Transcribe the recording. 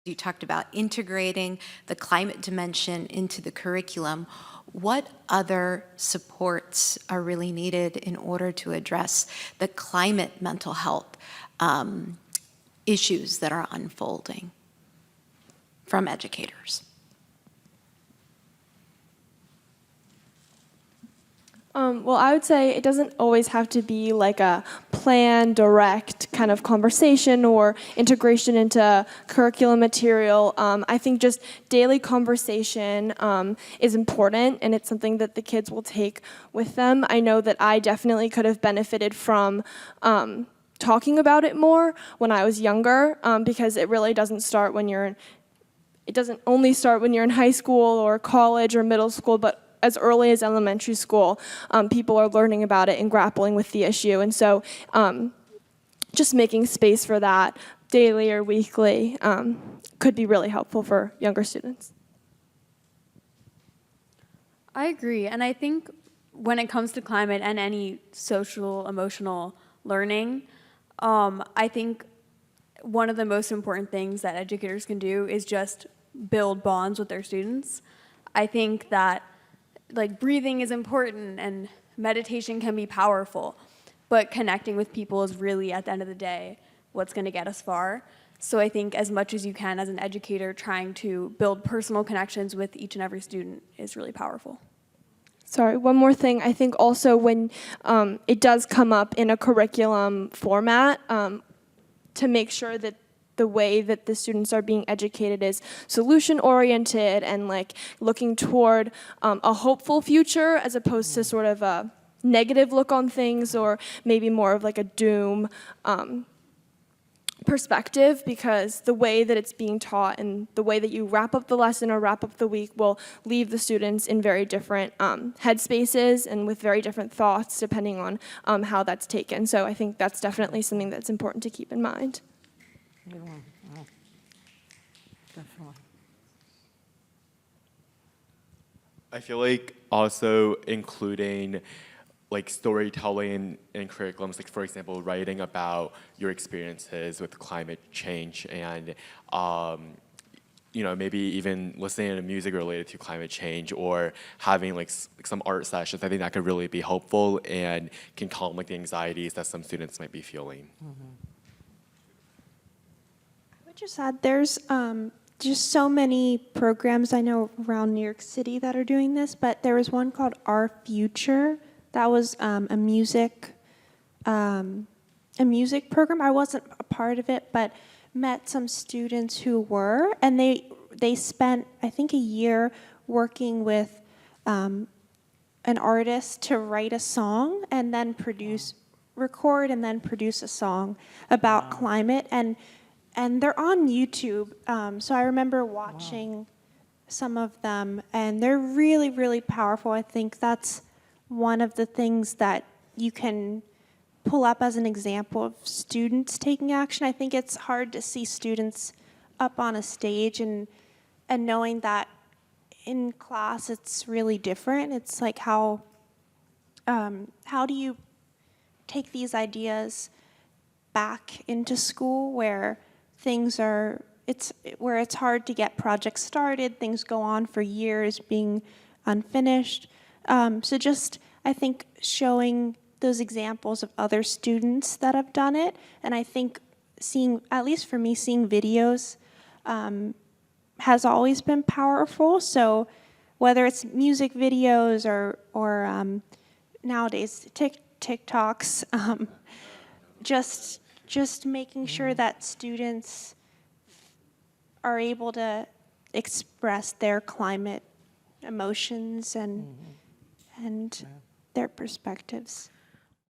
You talked about integrating the climate dimension into the curriculum. What other supports are really needed in order to address the climate mental health issues that are unfolding from educators? Well, I would say it doesn't always have to be like a planned, direct kind of conversation or integration into curriculum material. I think just daily conversation is important, and it's something that the kids will take with them. I know that I definitely could have benefited from talking about it more when I was younger, because it really doesn't start when it doesn't only start when you're in high school or college or middle school, but as early as elementary school, people are learning about it and grappling with the issue. And so just making space for that daily or weekly could be really helpful for younger students. I agree. And I think when it comes to climate and any social, emotional learning, I think one of the most important things that educators can do is just build bonds with their students. I think that like breathing is important and meditation can be powerful, but connecting with people is really, at the end of the day, what's going to get us far. So I think as much as you can as an educator, trying to build personal connections with each and every student is really powerful. Sorry, one more thing. I think also when it does come up in a curriculum format, to make sure that the way that the students are being educated is solution-oriented and like looking toward a hopeful future as opposed to sort of a negative look on things, or maybe more of like a doom perspective, because the way that it's being taught and the way that you wrap up the lesson or wrap up the week will leave the students in very different headspaces and with very different thoughts depending on how that's taken. So I think that's definitely something that's important to keep in mind. Good one. Wow. Definitely. I feel like also including like storytelling in curriculums, like for example, writing about your experiences with climate change and you know, maybe even listening to music related to climate change or having like some art sessions. I think that could really be helpful and can calm like the anxieties that some students might be feeling. Mm-hmm. Just add, there's just so many programs I know around New York City that are doing this, but there was one called Our Future that was a music program. I wasn't a part of it, but met some students who were, and they spent, I think, a year working with an artist to write a song and then record and then produce a song about climate. And they're on YouTube, so I remember watching some of them, and they're really, really powerful. I think that's one of the things that you can pull up as an example of students taking action. I think it's hard to see students up on a stage and knowing that in class it's really different. It's like how do you take these ideas back into school where where it's hard to get projects started, things go on for years being unfinished. So just, I think, showing those examples of other students that have done it, and I think seeing, at least for me, seeing videos has always been powerful. So whether it's music videos or nowadays TikToks, just making sure that students are able to express their climate emotions and their perspectives.